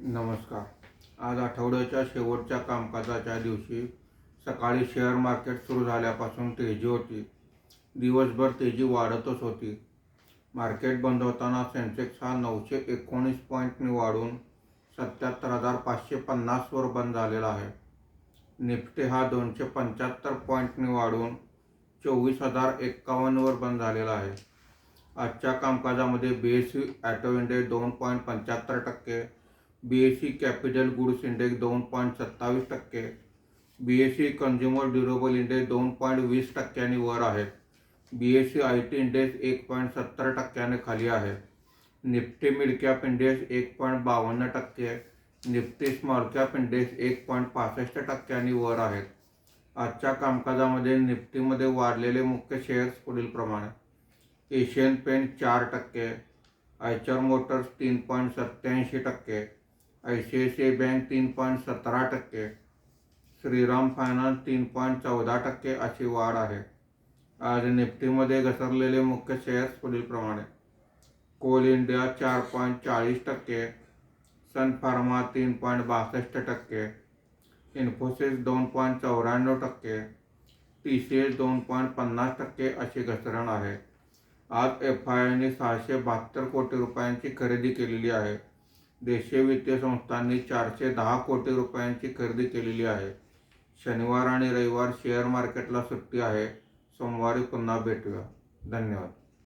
नमस्कार. आज आठवड्याच्या शेवटच्या कामकाजाच्या दिवशी सकाळी शेअर मार्केट सुरू झाल्यापासून तेजी होती. दिवसभर तेजी वाढतच होती. मार्केट बंद होताना सेन्सेक्स हा 919 पॉईंटनी वाढून 77,550 वर बंद झालेला आहे. निफ्टी हा 275 पॉईंटनी वाढून 24,051 वर बंद झालेला आहे. आजच्या कामकाजामध्ये BSE auto index 2.75%, BSE capital goods index 2.27%, BSE consumer durable index 2.20% वर आहे. BSE IT इंडेक्स 1.70% खाली आहे. Nifty mid cap index 1.52%, Nifty small cap index 1.65% वर आहेत. आजच्या कामकाजामध्ये निफ्टीमध्ये वाढलेले मुख्य शेअर्स पुढील प्रमाणे: Asian paint 4%, Eicher motors 3.87%, ICICI bank 3.17%, Shriram finance 3.14% अशी वाढ आहे. आज निफ्टीमध्ये घसरलेले मुख्य शेअर्स पुढील प्रमाणे: कोल इंडिया 4.40%, सन फार्मा 3.62%, इन्फोसिस 2.94%, TCS 2.50% अशी घसरण आहे. आज FIIने 672 कोटी रुपयांची खरेदी केलेली आहे. देशीय वित्तीय संस्थांनी 410 कोटी रुपयांची खरेदी केलेली आहे. शनिवार आणि रविवार शेअर मार्केटला सुट्टी आहे. सोमवारी पुन्हा भेटूया. धन्यवाद.